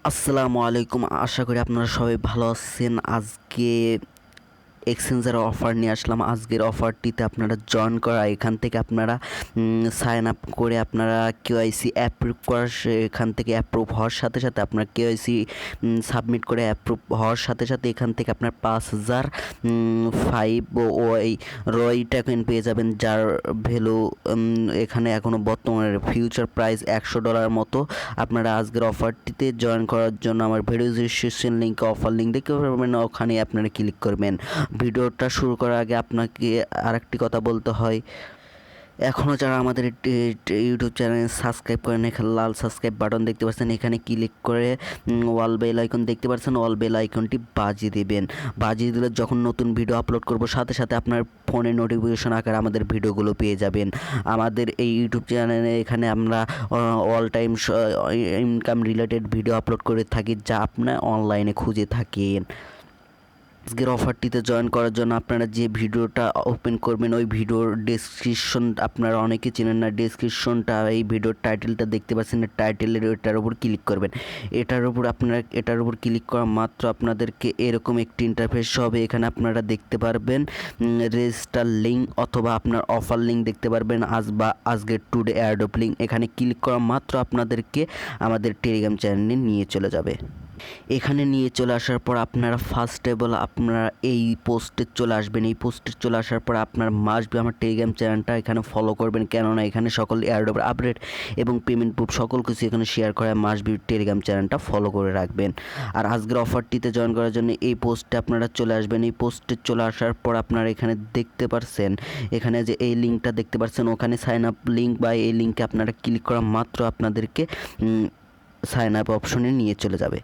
আসসালামু আলাইকুম। আশা করি আপনারা সবাই ভালো আছেন। আজকে এক্সচেঞ্জের অফার নিয়ে আসলাম। আজকের অফারটিতে আপনারা জয়েন করা, এখান থেকে আপনারা সাইন আপ করে আপনারা কেওয়াইসি অ্যাপ্রুভ করার এখান থেকে অ্যাপ্রুভ হওয়ার সাথে সাথে আপনার কেওয়াইসি সাবমিট করে অ্যাপ্রুভ হওয়ার সাথে সাথে এখান থেকে আপনার 5,000 ওই রয় টোকেন পেয়ে যাবেন, যার ভ্যালু এখানে এখনও বর্তমানে ফিউচার প্রাইস $100 মতো। আপনারা আজকের অফারটিতে জয়েন করার জন্য আমার ভিডিও ডিসক্রিপশন লিঙ্কে অফার লিঙ্ক দেখতে পারবেন, ওখানে আপনারা ক্লিক করবেন। ভিডিওটা শুরু করার আগে আপনাকে আরেকটি কথা বলতে হয়, এখনও যারা আমাদের ইউটিউব চ্যানেল সাবস্ক্রাইব করেন, এখানে লাল সাবস্ক্রাইব বাটন দেখতে পাচ্ছেন, এখানে ক্লিক করে অল বেল আইকন দেখতে পাচ্ছেন, অল বেল আইকনটি বাজিয়ে দেবেন। বাজিয়ে দিলে যখন নতুন ভিডিও আপলোড করব সাথে সাথে আপনার ফোনে নোটিফিকেশন আকারে আমাদের ভিডিওগুলো পেয়ে যাবেন। আমাদের এই ইউটিউব চ্যানেলে এখানে আমরা all time income related video upload করে থাকি, যা আপনার অনলাইনে খুঁজে থাকেন। আজকের অফারটিতে জয়েন করার জন্য আপনারা যে ভিডিওটা ওপেন করবেন ওই ভিডিওর ডেসক্রিপশন, আপনারা অনেকে চেনেন না ডেসক্রিপশনটা, এই ভিডিওর টাইটেলটা দেখতে পাচ্ছেন, টাইটেলের এটার উপর ক্লিক করবেন। এটার উপর ক্লিক করা মাত্র আপনাদেরকে এরকম একটি ইন্টারফেস হবে। এখানে আপনারা দেখতে পারবেন রেজিস্টার লিঙ্ক অথবা আপনার অফার লিঙ্ক দেখতে পারবেন, আজকের টুডে এয়ারড্রপ লিঙ্ক। এখানে ক্লিক করা মাত্র আপনাদেরকে আমাদের টেলিগ্রাম চ্যানেলে নিয়ে চলে যাবে। এখানে নিয়ে চলে আসার পর আপনারা ফার্স্ট অফ অল আপনারা এই পোস্টে চলে আসবেন। এই পোস্টে চলে আসার পর আপনার মাস্ট বি আমার টেলিগ্রাম চ্যানেলটা এখানে ফলো করবেন, কেননা এখানে সকল এয়ারড্রপের আপডেট এবং পেমেন্ট প্রুফ সকল কিছু এখানে শেয়ার করে। মাস্ট বি টেলিগ্রাম চ্যানেলটা ফলো করে রাখবেন। আর আজকের অফারটিতে জয়েন করার জন্য এই পোস্টে আপনারা চলে আসবেন। এই পোস্টে চলে আসার পর আপনারা এখানে দেখতে পারছেন, এখানে যে এই লিঙ্কটা দেখতে পাচ্ছেন, ওখানে সাইন আপ লিঙ্ক বা এই লিঙ্কে আপনারা ক্লিক করা মাত্র আপনাদেরকে সাইন আপ অপশনে নিয়ে চলে যাবে।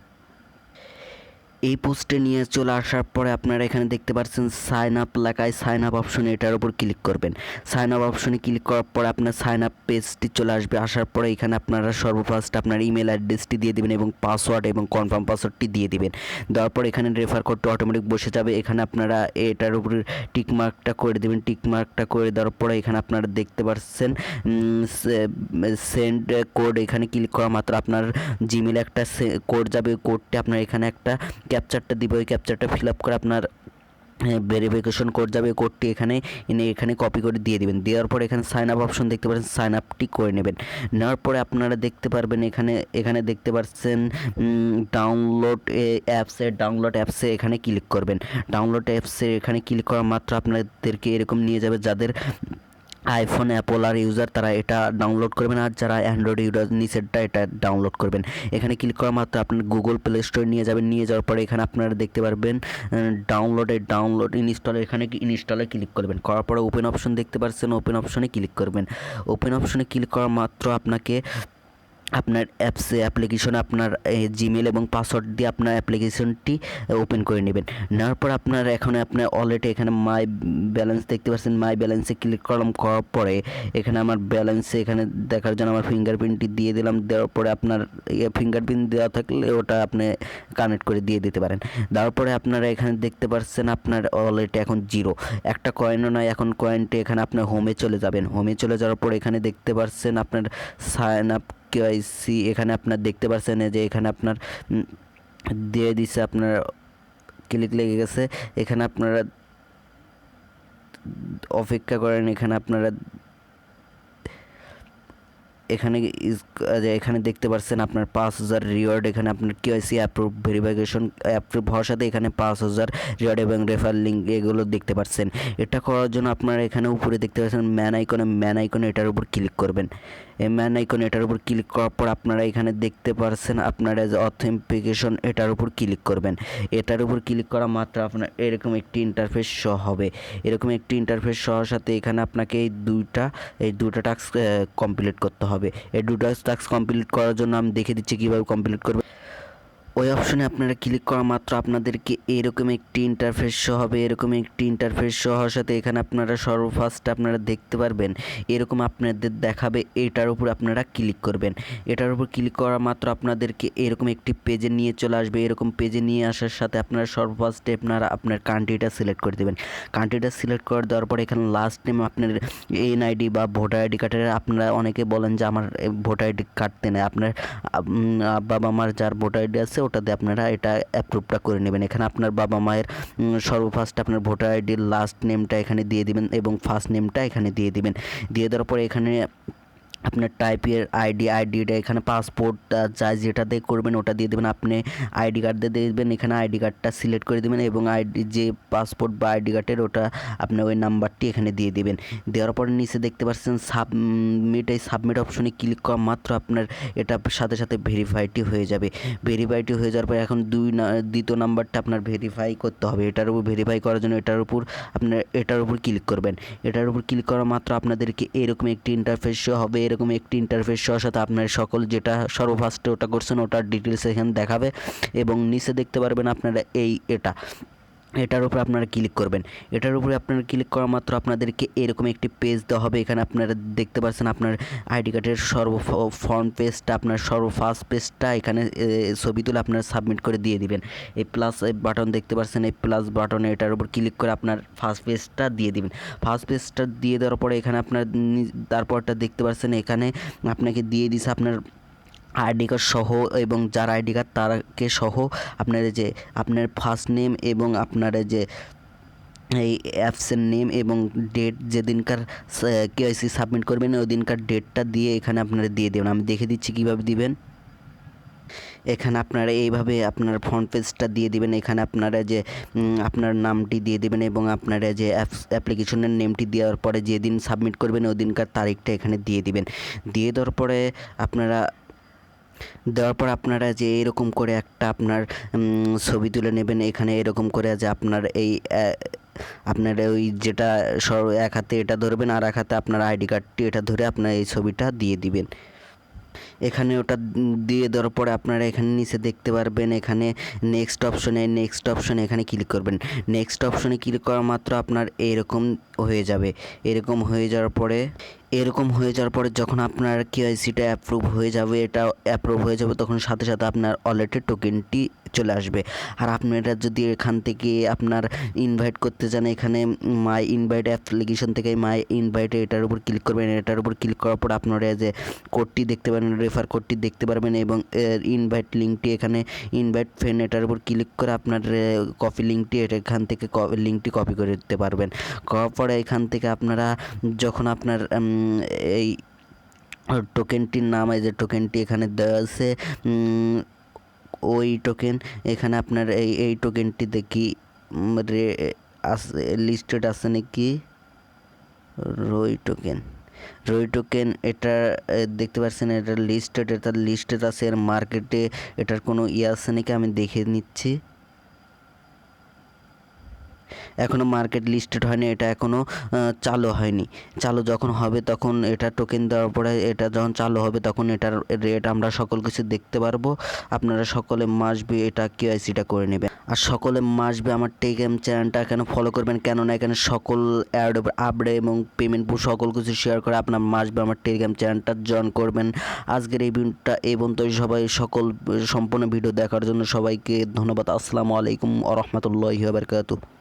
এই পোস্টে নিয়ে চলে আসার পরে আপনারা এখানে দেখতে পাচ্ছেন সাইন আপ লেখায়, সাইন আপ অপশনে এটার উপর ক্লিক করবেন। সাইন আপ অপশনে ক্লিক করার পরে আপনার সাইন আপ পেজটি চলে আসবে। আসার পরে এখানে আপনারা সর্বফার্স্ট আপনার ইমেল অ্যাড্রেসটি দিয়ে দেবেন এবং পাসওয়ার্ড এবং কনফার্ম পাসওয়ার্ডটি দিয়ে দেবেন। দেওয়ার পর এখানে রেফার কোডটা অটোমেটিক বসে যাবে। এখানে আপনারা এটার উপর টিকমার্কটা করে দেবেন। টিকমার্কটা করে দেওয়ার পরে এখানে আপনারা দেখতে পাচ্ছেন সেন্ড কোড। এখানে ক্লিক করা মাত্র আপনার জিমেলে একটা কোড যাবে। কোডটি আপনার এখানে একটা ক্যাপচারটা দিবে, ওই ক্যাপচারটা ফিল আপ করে আপনার ভেরিফিকেশন কোড যাবে। কোডটি এখানে কপি করে দিয়ে দেবেন। দেওয়ার পর এখানে সাইন আপ অপশন দেখতে পাচ্ছেন, সাইন আপটি করে নেবেন। নেওয়ার পরে আপনারা দেখতে পারবেন এখানে দেখতে পাচ্ছেন ডাউনলোড অ্যাপসে এখানে ক্লিক করবেন। ডাউনলোড অ্যাপসে এখানে ক্লিক করা মাত্র আপনাদেরকে এরকম নিয়ে যাবে। যাদের আইফোন অ্যাপল আর ইউজার তারা এটা ডাউনলোড করবেন, আর যারা অ্যান্ড্রয়েড ইউজার নিচেরটা এটা ডাউনলোড করবেন। এখানে ক্লিক করা মাত্র আপনার গুগল প্লে স্টোরে নিয়ে যাবেন। নিয়ে যাওয়ার পরে এখানে আপনারা দেখতে পারবেন ডাউনলোড এখানে ইনস্টলে ক্লিক করবেন। করার পরে ওপেন অপশন দেখতে পাচ্ছেন, ওপেন অপশনে ক্লিক করবেন। ওপেন অপশনে ক্লিক করা মাত্র আপনাকে আপনার অ্যাপ্লিকেশনে আপনার জিমেল এবং পাসওয়ার্ড দিয়ে আপনার অ্যাপ্লিকেশনটি ওপেন করে নেবেন। নেওয়ার পর আপনার আপনার ওয়ালেটে এখানে মাই ব্যালেন্স দেখতে পাচ্ছেন। মাই ব্যালেন্সে ক্লিক করার পরে এখানে আমার ব্যালেন্সে এখানে দেখার জন্য আমার ফিঙ্গারপ্রিন্টটি দিয়ে দিলাম। দেওয়ার পরে আপনার ফিঙ্গারপ্রিন্ট দেওয়া থাকলে ওটা আপনি কানেক্ট করে দিয়ে দিতে পারেন। দেওয়ার পরে আপনারা এখানে দেখতে পাচ্ছেন আপনার ওয়ালেটে এখন 0 একটা কয়েনও নয়। এখন কয়েনটি এখানে আপনার হোমে চলে যাবেন। হোমে চলে যাওয়ার পর এখানে দেখতে পাচ্ছেন আপনার সাইন আপ কেওয়াইসি। এখানে আপনার দেখতে পাচ্ছেন যে এখানে আপনার দিয়ে দিচ্ছে, আপনার ক্লিক লেগে গেছে। এখানে আপনারা অপেক্ষা করেন। এখানে দেখতে পাচ্ছেন আপনার 5,000 রিওয়ার্ড। এখানে আপনার কেওয়াইসি অ্যাপ্রুভ ভেরিফিকেশন অ্যাপ্রুভ হওয়ার সাথে এখানে 5,000 রিওয়ার্ড এবং রেফার লিঙ্ক এগুলো দেখতে পাচ্ছেন। এটা করার জন্য আপনারা এখানে উপরে দেখতে পাচ্ছেন ম্যান আইকনে এটার উপর ক্লিক করবেন। এই ম্যান আইকনে এটার উপর ক্লিক করার পর আপনারা এখানে দেখতে পাচ্ছেন আপনারা যে অথেন্টিকেশন এটার উপর ক্লিক করবেন। এটার উপর ক্লিক করা মাত্র আপনার এরকম একটি ইন্টারফেস শো হবে। এরকম একটি ইন্টারফেস হওয়ার সাথে এখানে আপনাকে এই দুইটা টাস্ক কমপ্লিট করতে হবে। এই দুটো টাস্ক কমপ্লিট করার জন্য আমি দেখে দিচ্ছি কীভাবে কমপ্লিট করবে। ওই অপশনে আপনারা ক্লিক করা মাত্র আপনাদেরকে এরকম একটি ইন্টারফেস শো হবে। এরকম একটি ইন্টারফেস শো হওয়ার সাথে এখানে আপনারা সর্বফার্স্ট আপনারা দেখতে পারবেন এরকম আপনাদের দেখাবে, এটার উপর আপনারা ক্লিক করবেন। এটার উপর ক্লিক করা মাত্র আপনাদেরকে এরকম একটি পেজে নিয়ে চলে আসবে। এরকম পেজে নিয়ে আসার সাথে আপনারা সর্বফার্স্টে আপনারা আপনার কান্ট্রিটা সিলেক্ট করে দেবেন। কান্ট্রিটা সিলেক্ট করে দেওয়ার পর এখানে লাস্ট নেম আপনার এনআইডি বা ভোটার আইডি কার্ডের, আপনারা অনেকে বলেন যে আমার ভোটার আইডি কাটতে নেই, আপনার বাবা মার যার ভোটার আইডি আছে ওটাতে আপনারা এটা অ্যাপ্রুভটা করে নেবেন। এখানে আপনার বাবা মায়ের সর্বফার্স্ট আপনার ভোটার আইডির লাস্ট নেমটা এখানে দিয়ে দিবেন এবং ফার্স্ট নেমটা এখানে দিয়ে দিবেন। দিয়ে দেওয়ার পরে এখানে আপনার টাইপের আইডিটা এখানে পাসপোর্ট যা যেটাতে করবেন ওটা দিয়ে দেবেন। আপনি আইডি কার্ড দিয়ে দেবেন, এখানে আইডি কার্ডটা সিলেক্ট করে দেবেন এবং আইডি যে পাসপোর্ট বা আইডি কার্ডের ওটা আপনি ওই নাম্বারটি এখানে দিয়ে দেবেন। দেওয়ার পরে নিচে দেখতে পাচ্ছেন সাবমিট, এই সাবমিট অপশনে ক্লিক করা মাত্র আপনার এটা সাথে সাথে ভেরিফাইটি হয়ে যাবে। ভেরিফাইটি হয়ে যাওয়ার পর এখন দ্বিতীয় নাম্বারটা আপনার ভেরিফাই করতে হবে। এটার উপর ভেরিফাই করার জন্য এটার উপর ক্লিক করবেন। এটার উপর ক্লিক করা মাত্র আপনাদেরকে এরকম একটি ইন্টারফেস শো হবে। এরকম একটি ইন্টারফেস শোর সাথে আপনার সকল যেটা সর্বফার্স্টে ওটা করছেন ওটার ডিটেলস এখানে দেখাবে এবং নিচে দেখতে পারবেন আপনারা এটার উপরে আপনারা ক্লিক করবেন। এটার উপরে আপনারা ক্লিক করা মাত্র আপনাদেরকে এরকম একটি পেজ দেওয়া হবে। এখানে আপনারা দেখতে পাচ্ছেন আপনার আইডি কার্ডের ফ্রন্ট পেজটা, আপনার ফার্স্ট পেজটা এখানে ছবি তুলে আপনারা সাবমিট করে দিয়ে দিবেন। এই প্লাস বাটন দেখতে পাচ্ছেন, এই প্লাস বাটনে এটার উপর ক্লিক করে আপনার ফার্স্ট পেজটা দিয়ে দিবেন। ফার্স্ট পেজটা দিয়ে দেওয়ার পরে এখানে আপনার তারপরটা দেখতে পাচ্ছেন এখানে আপনাকে দিয়ে দিছে আপনার আইডি কার্ড সহ এবং যার আইডি কার্ড তারকে সহ আপনার ফার্স্ট নেম এবং আপনার যে এই অ্যাপসের নেম এবং ডেট, যেদিনকার কেওয়াইসি সাবমিট করবেন ওই দিনকার ডেটটা দিয়ে এখানে আপনারা দিয়ে দেবেন। আমি দেখে দিচ্ছি কীভাবে দিবেন। এখানে আপনারা এইভাবে আপনার ফ্রন্ট পেজটা দিয়ে দিবেন। এখানে আপনারা যে আপনার নামটি দিয়ে দেবেন এবং আপনারা যে অ্যাপ্লিকেশনের নেমটি দেওয়ার পরে যেদিন সাবমিট করবেন ওই দিনকার তারিখটা এখানে দিয়ে দিবেন। দিয়ে দেওয়ার পরে আপনারা যে এরকম করে একটা আপনার ছবি তুলে নেবেন। এখানে এরকম করে যে আপনার ওই যেটা এক হাতে এটা ধরবেন আর এক হাতে আপনার আইডি কার্ডটি এটা ধরে আপনার এই ছবিটা দিয়ে দিবেন। এখানে ওটা দিয়ে দেওয়ার পরে আপনারা এখানে নিচে দেখতে পারবেন এখানে নেক্সট অপশনে এখানে ক্লিক করবেন। নেক্সট অপশনে ক্লিক করা মাত্র আপনার এরকম হয়ে যাবে। এরকম হয়ে যাওয়ার পরে যখন আপনার কেওয়াইসিটা অ্যাপ্রুভ হয়ে যাবে তখন সাথে সাথে আপনার ওয়ালেটের টোকেনটি চলে আসবে। আর আপনারা যদি এখান থেকে আপনার ইনভাইট করতে চান, এখানে মাই ইনভাইট অ্যাপ্লিকেশন থেকে মাই ইনভাইটে এটার উপর ক্লিক করবেন। এটার উপর ক্লিক করার পর আপনারা যে কোডটি দেখতে পারবেন, রেফার কোডটি দেখতে পারবেন এবং ইনভাইট লিঙ্কটি এখানে ইনভাইট ফ্রেন্ড এটার উপর ক্লিক করে আপনার কপি লিঙ্কটি এখান থেকে লিঙ্কটি কপি করে দিতে পারবেন। করার পরে এখান থেকে আপনারা যখন আপনার এই টোকেনটির নাম, এই যে টোকেনটি এখানে দেওয়া আছে ওই টোকেন, এখানে আপনার এই টোকেনটি দেখি লিস্টেড আছে নাকি, রই টোকেন এটা দেখতে পাচ্ছেন এটা লিস্টেড আছে। এর মার্কেটে এটার কোনো আছে নাকি আমি দেখে নিচ্ছি। এখনও মার্কেট লিস্টেড হয়নি, এটা এখনও চালু হয়নি। চালু যখন হবে তখন এটা টোকেন দেওয়ার পরে এটা যখন চালু হবে তখন এটার রেট আমরা সকল কিছু দেখতে পারবো। আপনারা সকলে মাসবে এটা কেওয়াইসিটা করে নেবেন। আর সকলে মাসবে আমার টেলিগ্রাম চ্যানেলটা এখানে ফলো করবেন, কেননা এখানে সকল আপডেট এবং পেমেন্ট সকল কিছু শেয়ার করে আপনার মাসবে আমার টেলিগ্রাম চ্যানেলটা জয়েন করবেন। আজকের এই ভিডিওটা এই পর্যন্ত। সবাই সম্পূর্ণ ভিডিও দেখার জন্য সবাইকে ধন্যবাদ। আসসালামু আলাইকুম ওয়া রাহমাতুল্লাহি ওয়া বারাকাতুহু।